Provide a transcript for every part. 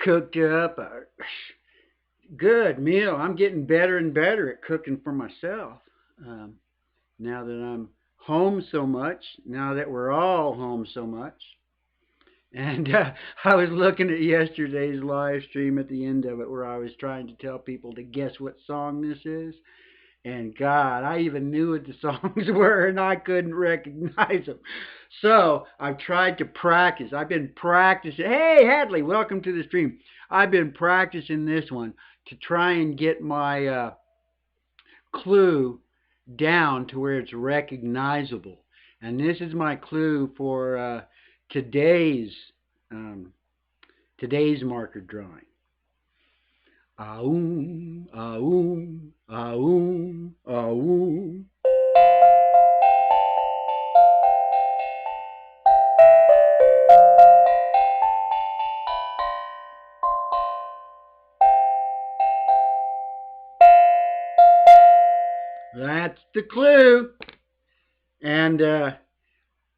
cooked up a good meal. I'm getting better and better at cooking for myself. Um, Now that I'm home so much, now that we're all home so much. And I was looking at yesterday's live stream at the end of it where I was trying to tell people to guess what song this is. And God, I even knew what the songs were and I couldn't recognize them. So I've tried to practice. I've been practicing. Hey, Hadley, welcome to the stream. I've been practicing this one to try and get my clue down to where it's recognizable. And this is my clue for today's um, today's marker drawing. Aum, aum, aum, aum. That's the clue. And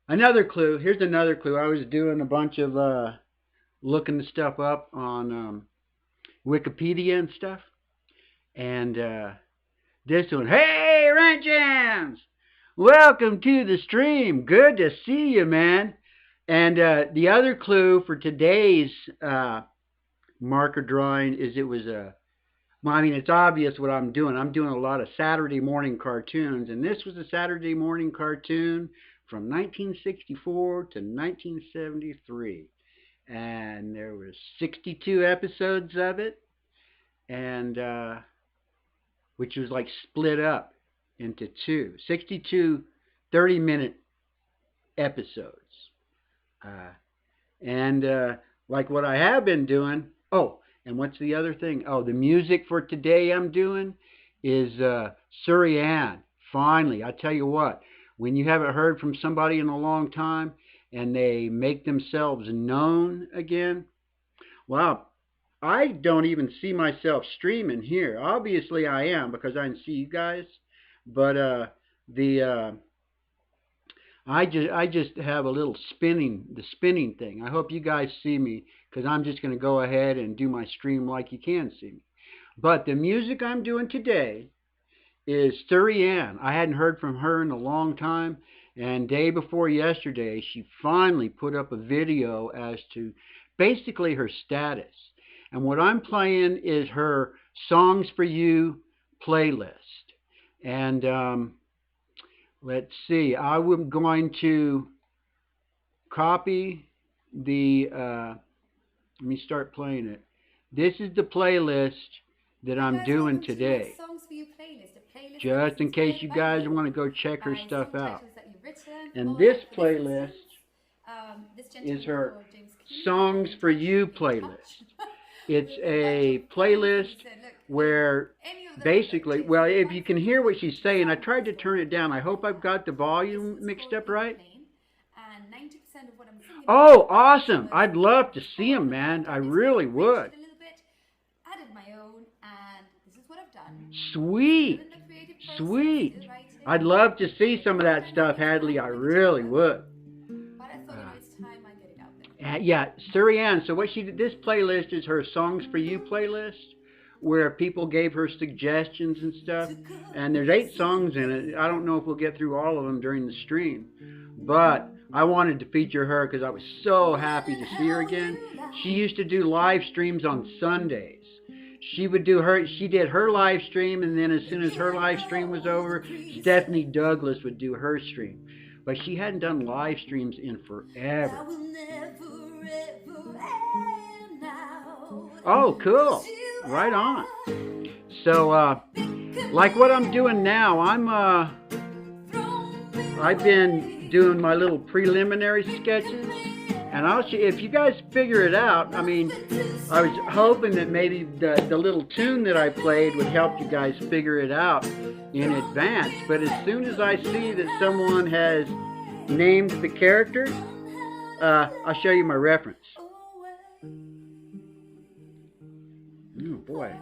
another clue. Here's another clue. I was doing a bunch of looking the stuff up on Wikipedia and stuff. And this one. Hey, Ranchams! Welcome to the stream. Good to see you, man. And the other clue for today's marker drawing is it was a. Well, I mean, it's obvious what I'm doing. I'm doing a lot of Saturday morning cartoons, and this was a Saturday morning cartoon from 1964 to 1973, and there was 62 episodes of it, and which was like split up into 62 30-minute episodes. Uh, and like what I have been doing, oh, and what's the other thing? Oh, the music for today I'm doing is Surian. Finally, I tell you what, when you haven't heard from somebody in a long time and they make themselves known again, well, I don't even see myself streaming here. Obviously, I am because I can see you guys, but the I just have a little spinning thing. I hope you guys see me because I'm just going to go ahead and do my stream like you can see me. But the music I'm doing today is Surian. I hadn't heard from her in a long time, and day before yesterday, she finally put up a video as to basically her status. And what I'm playing is her Songs for You playlist. And let's see. I'm going to copy the. Let me start playing it. This is the playlist that I'm doing today. Just in case you guys want to go check her stuff out. And this playlist is her Songs for You playlist. It's a playlist where basically, well, if you can hear what she's saying, I tried to turn it down. I hope I've got the volume mixed up right. Oh, awesome. I'd love to see him, man. I really would. Sweet. Sweet. I'd love to see some of that stuff, Hadley. I really would. Yeah, Surianne. So what she did, this playlist is her Songs for You playlist, where people gave her suggestions and stuff. And there's 8 songs in it. I don't know if we'll get through all of them during the stream, but I wanted to feature her because I was so happy to see her again. She used to do live streams on Sundays. She did her live stream, and then as soon as her live stream was over, Stephanie Douglas would do her stream. But she hadn't done live streams in forever. Oh, cool. Right on. So, like what I'm doing now, I've been doing my little preliminary sketches, and if you guys figure it out, I mean, I was hoping that maybe the little tune that I played would help you guys figure it out in advance. But as soon as I see that someone has named the character, I'll show you my reference. Oh boy,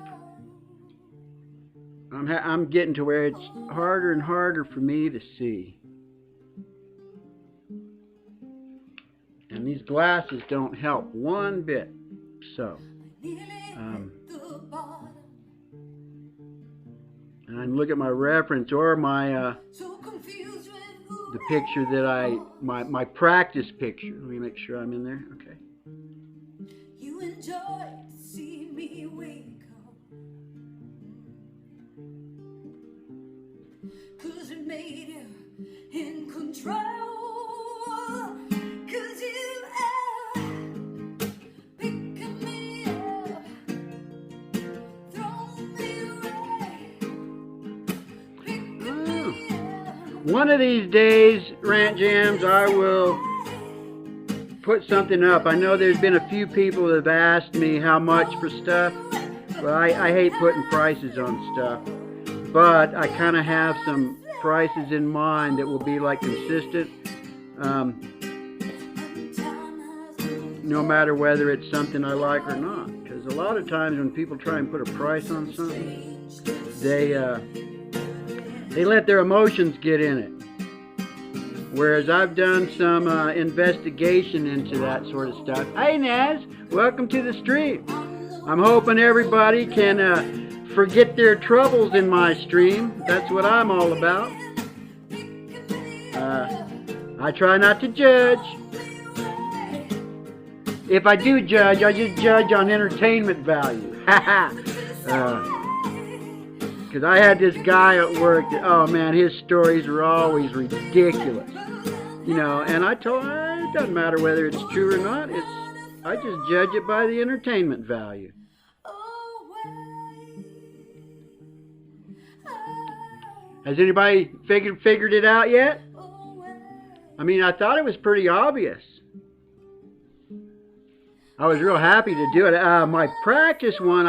I'm getting to where it's harder and harder for me to see. And these glasses don't help one bit. So, And I look at my reference or my the picture that my practice picture. Let me make sure I'm in there. Okay. You enjoy to see me wake up, 'cause it made you in control, 'cause you picking me up, throwing me away, picking me up. One of these days, Rant Jams, I will put something up. I know there's been a few people that have asked me how much for stuff. Well, I hate putting prices on stuff, but I kind of have some prices in mind that will be like consistent, no matter whether it's something I like or not. Because a lot of times when people try and put a price on something, they let their emotions get in it. Whereas I've done some investigation into that sort of stuff. Hey Naz, welcome to the stream. I'm hoping everybody can forget their troubles in my stream. That's what I'm all about. I try not to judge. If I do judge, I just judge on entertainment value. Because I had this guy at work that, oh man, his stories were always ridiculous. You know, and I told him, it doesn't matter whether it's true or not. I just judge it by the entertainment value. Has anybody figured it out yet? I mean, I thought it was pretty obvious. I was real happy to do it. My practice one,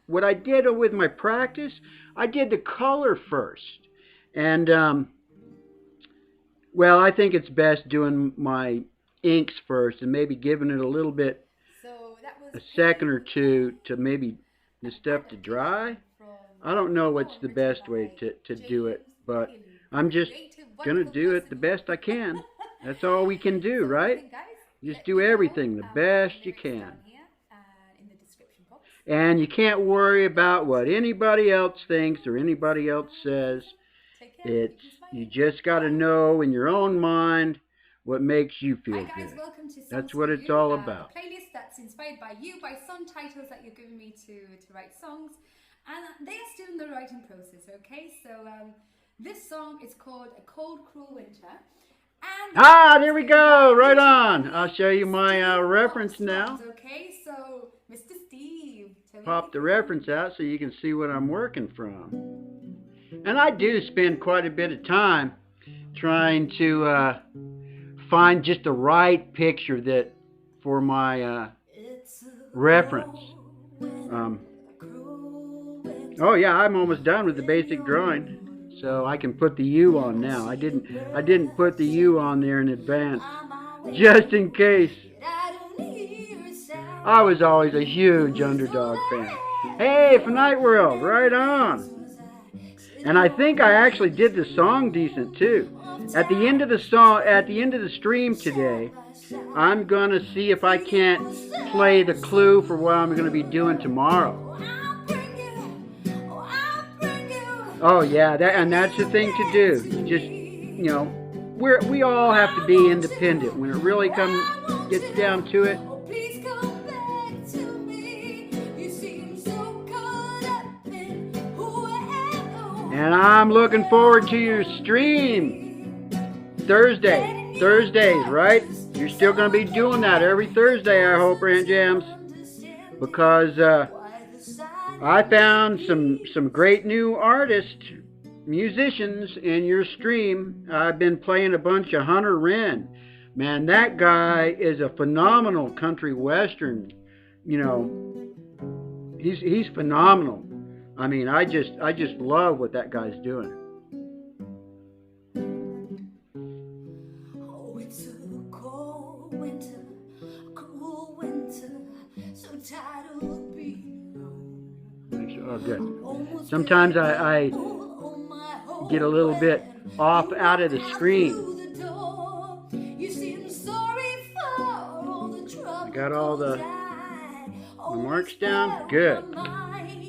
what I did with my practice, I did the color first. And, well, I think it's best doing my inks first and maybe giving it a little bit, a second or two to maybe the stuff to dry. I don't know what's the best way to do it, but I'm just going to do it the best I can. That's all we can do, right? Just do everything the best you can. And you can't worry about what anybody else thinks or anybody else says. You just got to know in your own mind what makes you feel good. That's what it's all about. A playlist that's inspired by you, by song titles that you're giving me to write songs. And they are still in the writing process, okay? So this song is called A Cold, Cruel Winter. And there we go. Right on. I'll show you my reference now. Okay, so Mr. Steve. Pop the reference out so you can see what I'm working from. And I do spend quite a bit of time trying to find just the right picture that for my reference. Oh yeah, I'm almost done with the basic drawing. So I can put the U on now. I didn't put the U on there in advance, just in case. I was always a huge Underdog fan. Hey, for Night World, right on. And I think I actually did the song decent too. At the end of the stream today, I'm gonna see if I can't play the clue for what I'm gonna be doing tomorrow. Oh yeah, that's the thing to do. Just, you know, we all have to be independent. When it really gets down to it. And I'm looking forward to your stream Thursdays, right? You're still going to be doing that every Thursday, I hope, Rant Jams, because I found some great new artists, musicians in your stream. I've been playing a bunch of Hunter Wren. Man, that guy is a phenomenal country western. You know, he's phenomenal. I mean, I just love what that guy's doing. Oh, it's a cold winter, cruel winter, so tired of being alone. Oh, good. Sometimes I get a little bit off out of the screen. I got all the My mark's down? Good.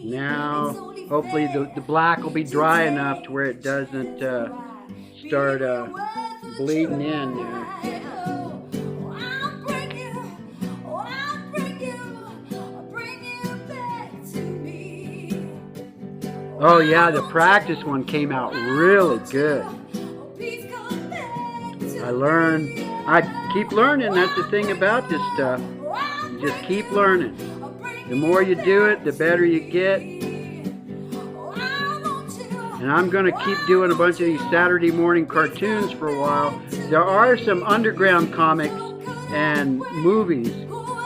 Now, hopefully the black will be dry enough to where it doesn't start bleeding in there. Oh yeah, the practice one came out really good. I keep learning, that's the thing about this stuff. You just keep learning. The more you do it, the better you get. And I'm going to keep doing a bunch of these Saturday morning cartoons for a while. There are some underground comics and movies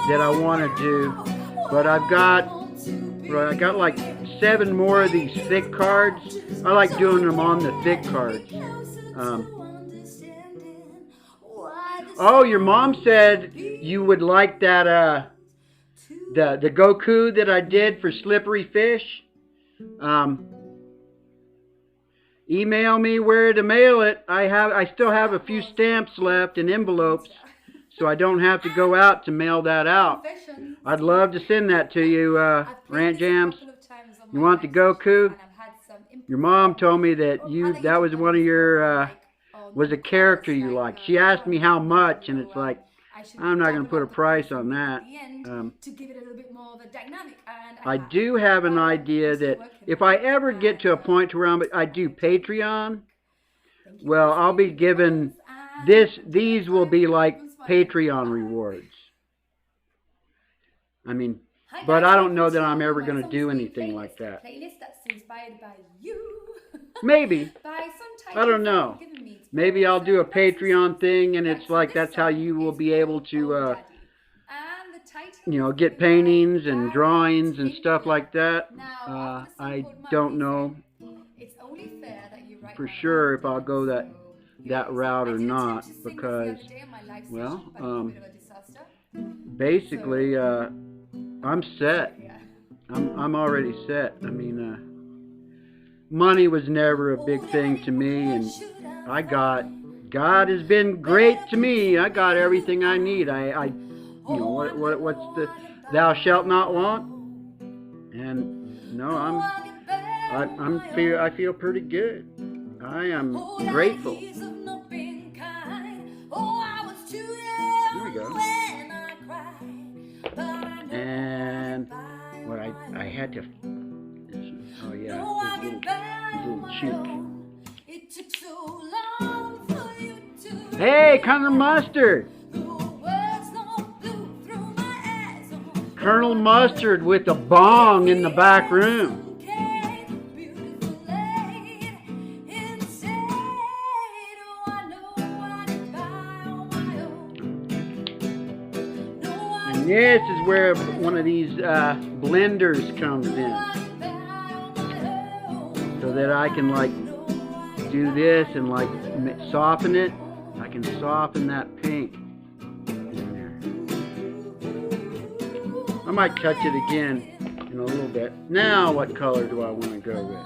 that I want to do, but I got like 7 more of these thick cards. I like doing them on the thick cards. Oh, your mom said you would like that the Goku that I did for Slippery Fish. Email me where to mail it. I still have a few stamps left in envelopes, so I don't have to go out to mail that out. I'd love to send that to you, Rant Jams. You want the Goku? Your mom told me that that was one of your was a character you liked. She asked me how much, and it's like, I'm not going to put a price on that. I do have an idea that if I ever get to a point to where I do Patreon, well, I'll be given these will be like Patreon rewards. I mean, but I don't know that I'm ever going to do anything like that. Maybe. I don't know. Maybe I'll do a Patreon thing, and it's like that's how you will be able to, get paintings and drawings and stuff like that. I don't know for sure if I'll go that route or not, because, well, basically, I'm set. I'm already set. I mean, money was never a big thing to me, and God has been great to me. I got everything I need. What's the thou shalt not want? And no, I feel pretty good. I am grateful. Here we go. And what I had to. Oh yeah, this little cheek. Hey, Colonel Mustard! Colonel Mustard with a bong in the back room. And this is where one of these blenders comes in, so that I can like do this and like soften it. I can soften that pink in there. I might touch it again in a little bit. Now what color do I want to go with?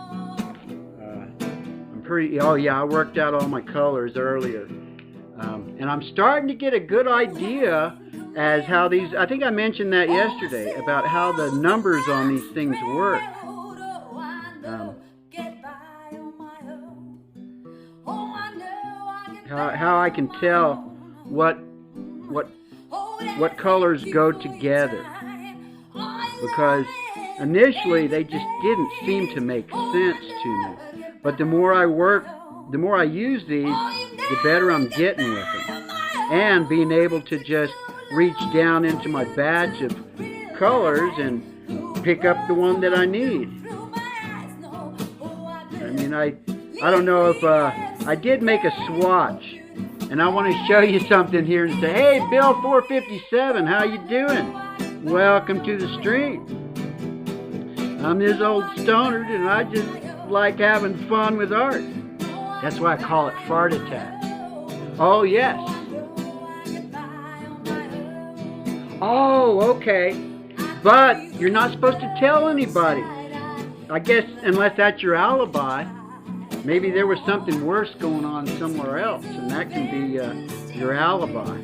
Oh yeah, I worked out all my colors earlier. And I'm starting to get a good idea as how these, I think I mentioned that yesterday, about how the numbers on these things work. How I can tell what colors go together, because initially they just didn't seem to make sense to me. But the more I work, the more I use these, the better I'm getting with them, and being able to just reach down into my batch of colors and pick up the one that I need. I mean, I don't know if I did make a swatch, and I want to show you something here and say, hey, Bill 457, how you doing? Welcome to the stream. I'm this old stoner, and I just like having fun with art. That's why I call it fart attack. Oh, yes. Oh, okay. But you're not supposed to tell anybody. I guess unless that's your alibi. Maybe there was something worse going on somewhere else, and that can be your alibi.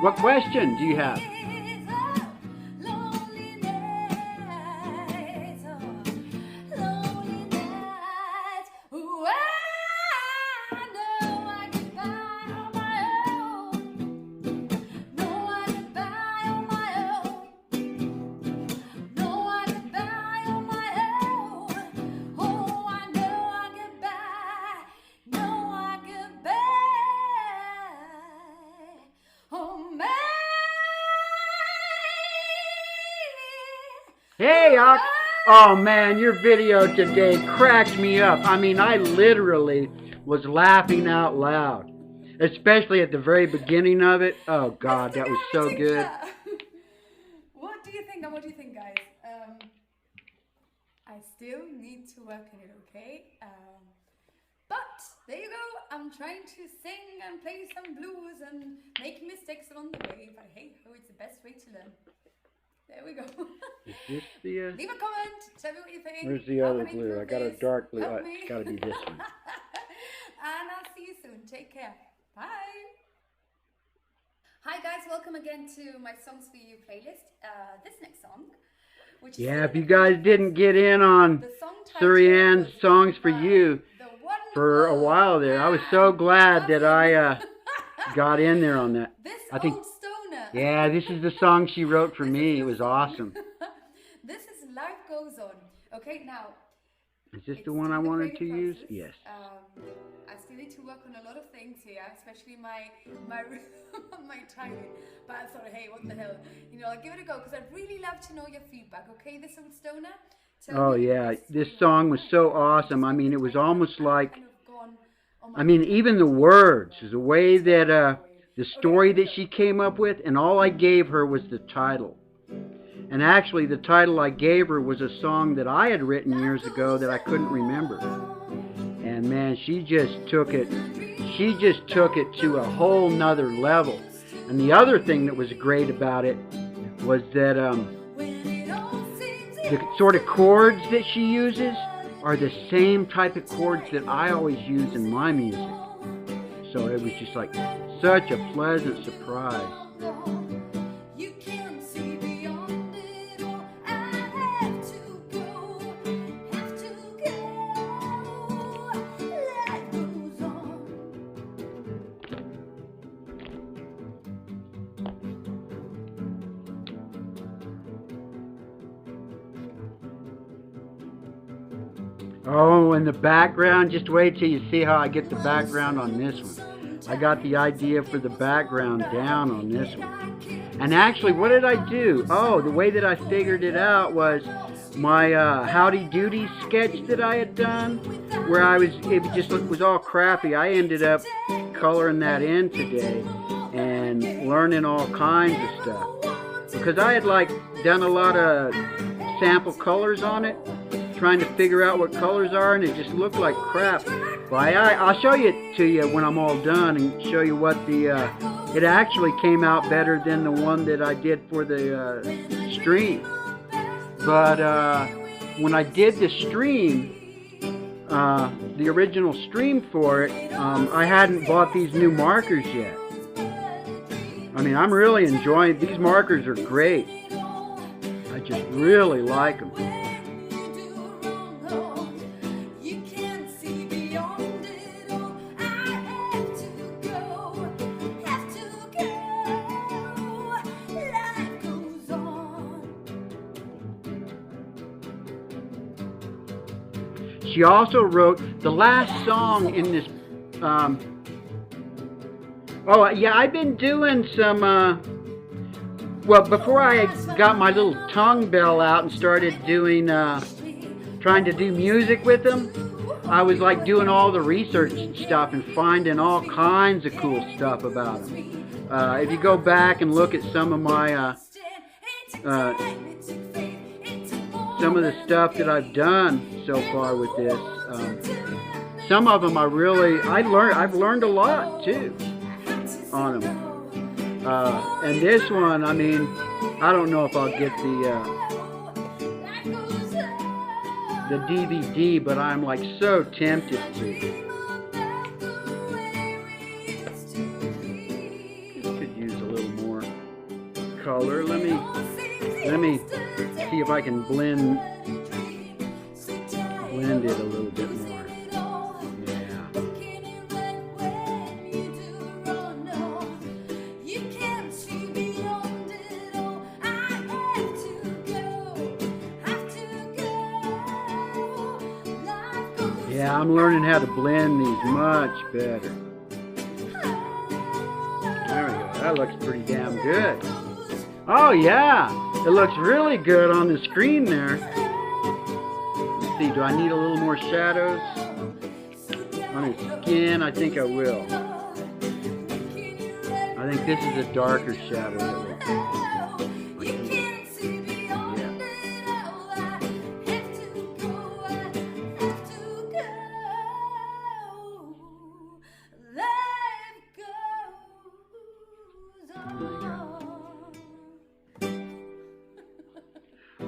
What question do you have? Hey, Ox. Oh man, your video today cracked me up. I mean, I literally was laughing out loud, especially at the very beginning of it. Oh God, that was so good. What do you think? And what do you think, guys? I still need to work on it, okay? But there you go. I'm trying to sing and play some blues and make mistakes along the way. But hey, ho, it's the best way to learn. There we go. Is this the, Leave a comment. Tell me what you think. Where's the other blue? I got a dark blue. Oh, it's got to be this one. And I'll see you soon. Take care. Bye. Hi guys, welcome again to my Songs For You playlist. This next song, which yeah, if you guys didn't get in on Surianne's Songs For You for a while there, I was so glad that I got in there on that. I think. Yeah, this is the song she wrote for me. It was awesome. This is Life Goes On. Okay, now. Is this the one I wanted to use? Yes. I still need to work on a lot of things here, especially my timing. But I thought, hey, what the hell? You know, I'll give it a go because I'd really love to know your feedback. Okay, this old stoner. Oh yeah, this song was so awesome. I mean, it was almost like, I mean, even the words, the way that the story that she came up with, and all I gave her was the title. And actually, the title I gave her was a song that I had written years ago that I couldn't remember. And man, she just took it to a whole nother level. And the other thing that was great about it was that the sort of chords that she uses are the same type of chords that I always use in my music. So it was just like such a pleasant surprise. Oh, and the background, just wait till you see how I get the background on this one. I got the idea for the background down on this one. And actually, what did I do? Oh, the way that I figured it out was my Howdy Doody sketch that I had done, where it just was all crappy. I ended up coloring that in today and learning all kinds of stuff. Because I had done a lot of sample colors on it, trying to figure out what colors are, and it just looked like crap. Well, I'll show it to you when I'm all done and show you what it actually came out better than the one that I did for the stream. But when I did the stream, the original stream for it, I hadn't bought these new markers yet. I mean, I'm really enjoying, these markers are great. I just really like them. She also wrote the last song in this, oh yeah, I've been doing some, well, before I got my little tongue bell out and started doing, trying to do music with them, I was doing all the research and stuff and finding all kinds of cool stuff about them. If you go back and look at some of my, some of the stuff that I've done so far with this, some of them I've learned a lot too on them. And this one, I mean, I don't know if I'll get the DVD, but I'm so tempted to. This could use a little more. color. Let me see if I can blend it a little bit more. Yeah. Yeah, I'm learning how to blend these much better. There we go. That looks pretty damn good. Oh yeah, it looks really good on the screen there. Let's see, do I need a little more shadows on his skin? I think I will. I think this is a darker shadow that will.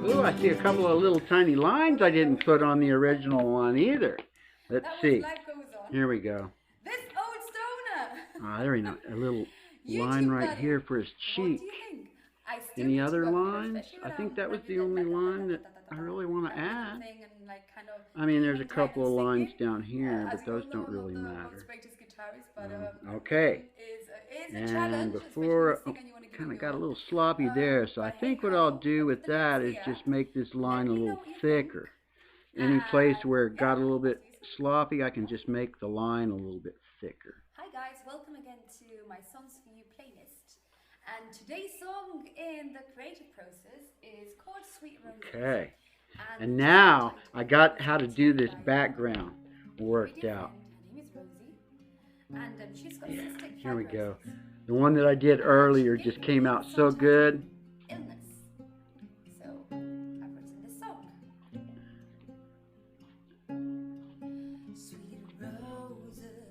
Ooh, I see a couple of little tiny lines I didn't put on the original one either. Let's see. Here we go. This old stoner. Ah, there we go. A little line right here for his cheek. Any other lines? I think that was the only line that I really want to add. I mean, there's a couple of lines down here, but those don't really matter. Okay. And before, kind of got a little sloppy there, so I think what I'll do with that is just make this line a little thicker. Any place where it got a little bit sloppy, I can just make the line a little bit thicker. Hi guys, welcome again to my Songs for You playlist. And today's song in the creative process is called Sweet Roses. Okay. And now I got how to do this background worked out. Her name is Rosie. And she's got cystic Here we go. fibrosis. The one that I did earlier just came out so good. Illness. So I've written this song. Sweet roses.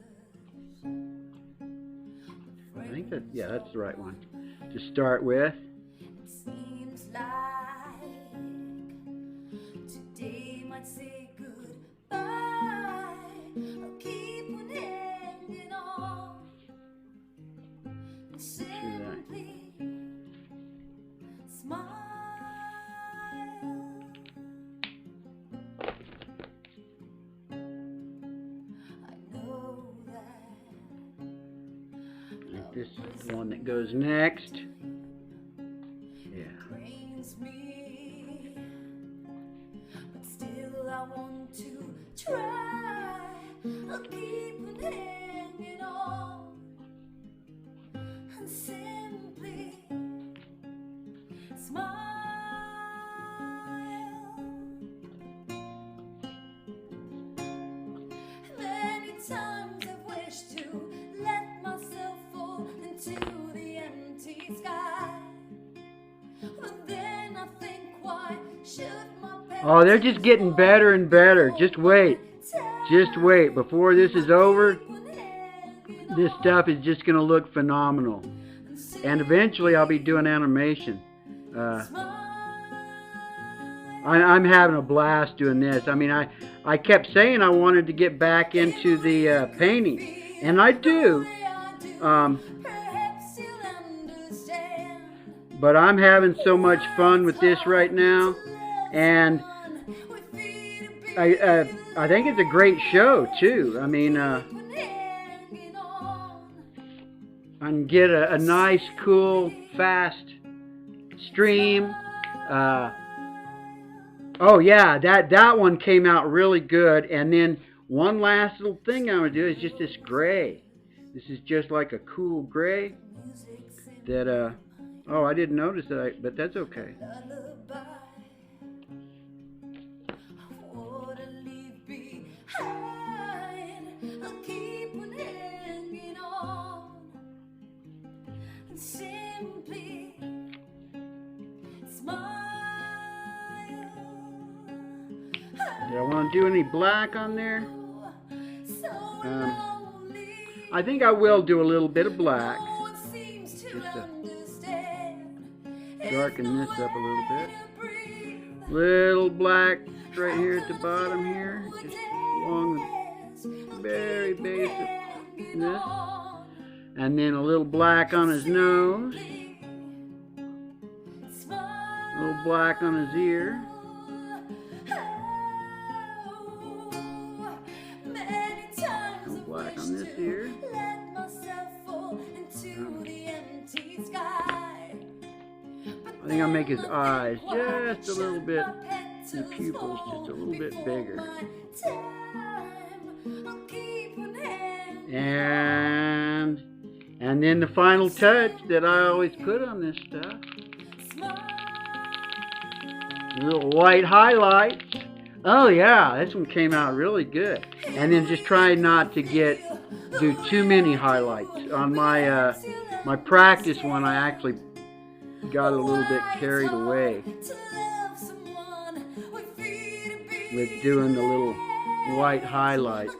I think that's the right one to start with. It seems like today might say goodbye. I'll keep on hanging on. Simply smile. I know that Like this is the one that goes next. Yeah. brings me, but still I want to try. I'll keep on hanging on. And simply smile. Many times I've wished to let myself fall into the empty sky, but then I think, why should my Oh, they're just getting better and better. Just wait. Just wait. Before this is over, this stuff is just going to look phenomenal. And eventually I'll be doing animation. I'm having a blast doing this. I mean, I kept saying I wanted to get back into the painting. And I do. But I'm having so much fun with this right now. And I think it's a great show, too. I mean, I can get a nice, cool, fast stream. Oh yeah, that one came out really good. And then one last little thing I'm gonna do is just this gray. This is just like a cool gray that oh, I didn't notice that, but that's okay. Simply smile. Do I want to do any black on there? I think I will do a little bit of black. Just to darken this up a little bit. Little black right here at the bottom here. Just along the very base of this. And then a little black on his nose. little black on his ear. No black on this ear. I think I'll make his eyes just a little bit, the pupils just a little bit bigger. And then the final touch that I always put on this stuff, little white highlights. Oh yeah, this one came out really good. And then just try not to do too many highlights. On my my practice one, I actually got a little bit carried away with doing the little white highlights.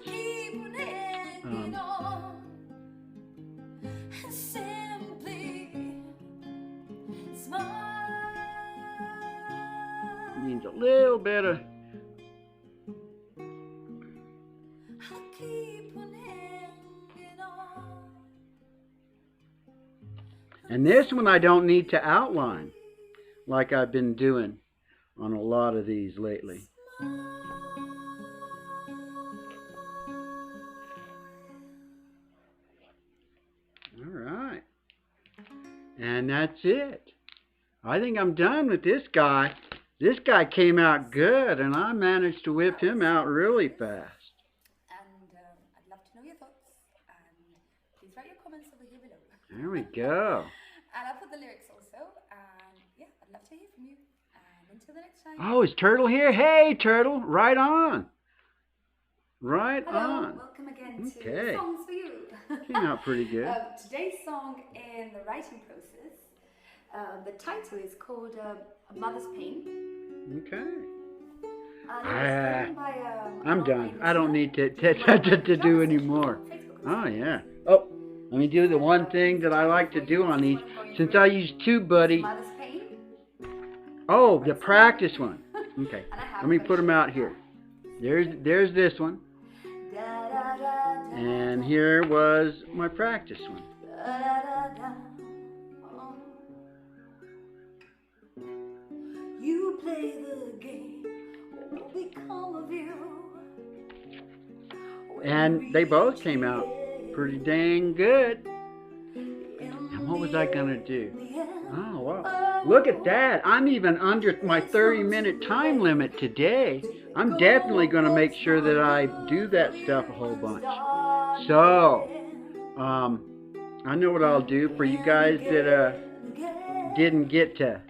Needs a little bit of and this one I don't need to outline like I've been doing on a lot of these lately. Alright. And that's it. I think I'm done with this guy. This guy came out good, and I managed to whip him out really fast. And I'd love to know your thoughts. And please write your comments over here below. There we go. And I'll put the lyrics also. And yeah, I'd love to hear from you. And until the next time. Oh, is Turtle here? Hey, Turtle. Right on. Right Hello, on. welcome again to Songs for You. Came out pretty good. Today's song in the writing process, the title is called A Mother's Pain. Okay. By, I'm done. I don't need to do any more. Oh, yeah. Oh, let me do the one thing that I like to do on these. Since I use Tube Buddy. Oh, the practice one. Okay. Let me put them out here. There's this one. And here was my practice one. You play the game, what will become of you? And they both came out pretty dang good. And what was I gonna do? Oh, wow. Look at that. I'm even under my 30-minute time limit today. I'm definitely going to make sure that I do that stuff a whole bunch. So, I know what I'll do for you guys that didn't get to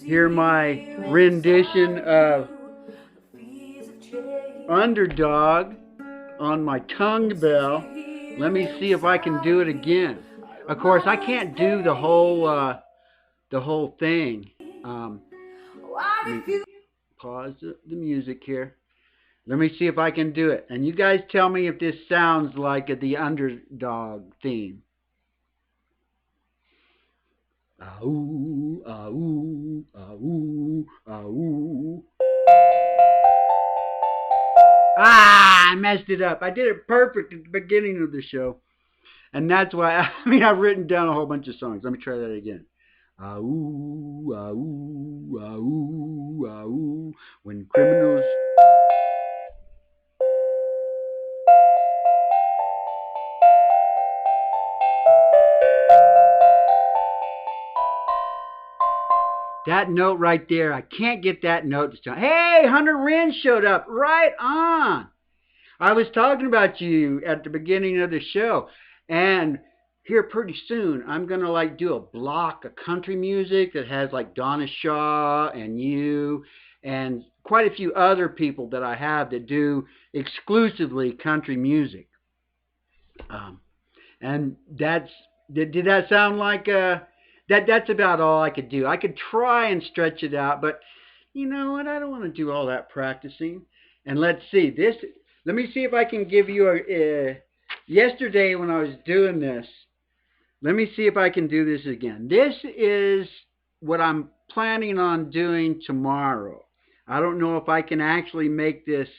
hear my rendition of Underdog on my tongue bell. Let me see if I can do it again. Of course, I can't do the whole thing. Pause the music here. Let me see if I can do it. And you guys tell me if this sounds like the Underdog theme. Ah-ooh, ah-ooh, ah-ooh, ah-ooh. Ah, I messed it up. I did it perfect at the beginning of the show. And that's why, I've written down a whole bunch of songs. Let me try that again. Ah-ooh, ah-ooh, ah-ooh, ah-ooh, when criminals... That note right there, I can't get that note to sound. Hey, Hunter Wren showed up. Right on. I was talking about you at the beginning of the show. And here pretty soon, I'm going to do a block of country music that has Donna Shaw and you and quite a few other people that I have that do exclusively country music. And did that sound like that's about all I could do. I could try and stretch it out, but you know what? I don't want to do all that practicing. And let's see this. Let me see if I can give you yesterday when I was doing this. Let me see if I can do this again. This is what I'm planning on doing tomorrow. I don't know if I can actually make this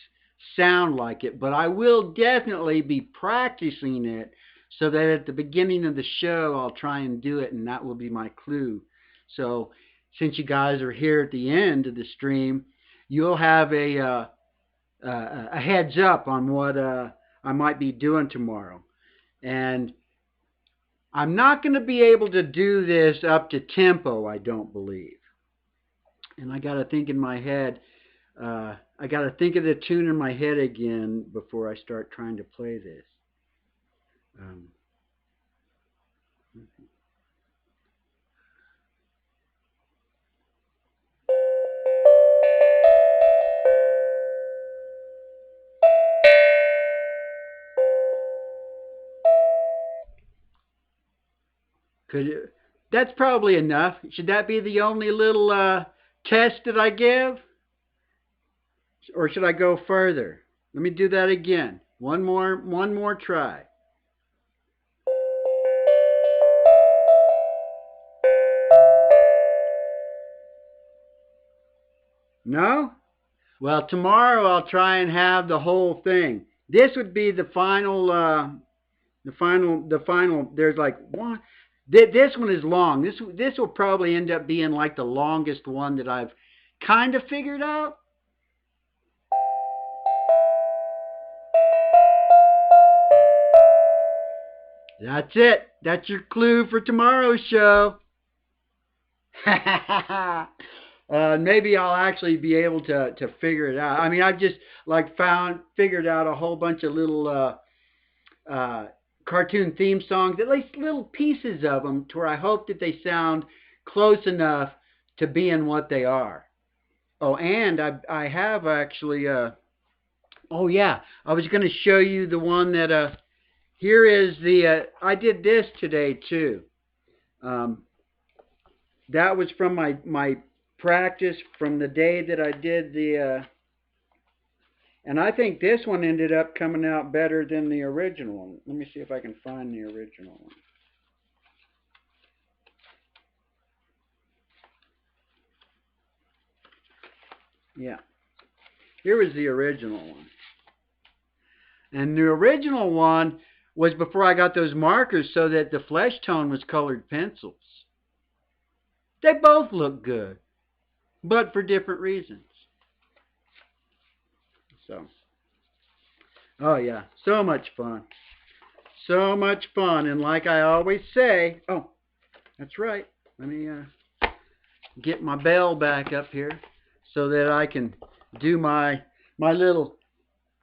sound like it, but I will definitely be practicing it so that at the beginning of the show I'll try and do it, and that will be my clue. So since you guys are here at the end of the stream, you'll have a heads up on what I might be doing tomorrow. And I'm not going to be able to do this up to tempo, I don't believe. And I got to think in my head, I got to think of the tune in my head again before I start trying to play this. That's probably enough. Should that be the only little test that I give? Or should I go further? Let me do that again. One more try. No? Well, tomorrow I'll try and have the whole thing. This would be the final. The final. There's like one. This one is long. This will probably end up being like the longest one that I've kind of figured out. That's it. That's your clue for tomorrow's show. Maybe I'll actually be able to figure it out. I mean, I've just like figured out a whole bunch of little cartoon theme songs, at least little pieces of them, to where I hope that they sound close enough to being what they are. Oh, and I have actually. Oh yeah, I was going to show you the one that. Here is the. I did this today too. That was from my practice from the day that I did the. And I think this one ended up coming out better than the original one. Let me see if I can find the original one. Yeah. Here was the original one. And the original one was before I got those markers so that the flesh tone was colored pencils. They both look good, but for different reasons. So, oh yeah, so much fun. So much fun. And like I always say, oh, that's right. Let me get my bell back up here so that I can do my little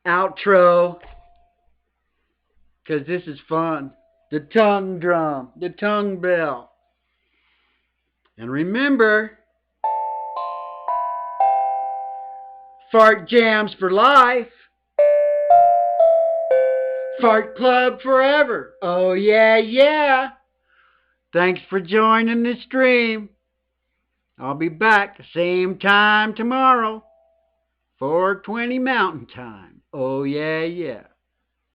outro, because this is fun. The tongue drum, the tongue bell. And remember, fart jams for life. Fart Club forever. Oh yeah, yeah. Thanks for joining the stream. I'll be back the same time tomorrow. 4:20 Mountain Time. Oh yeah, yeah.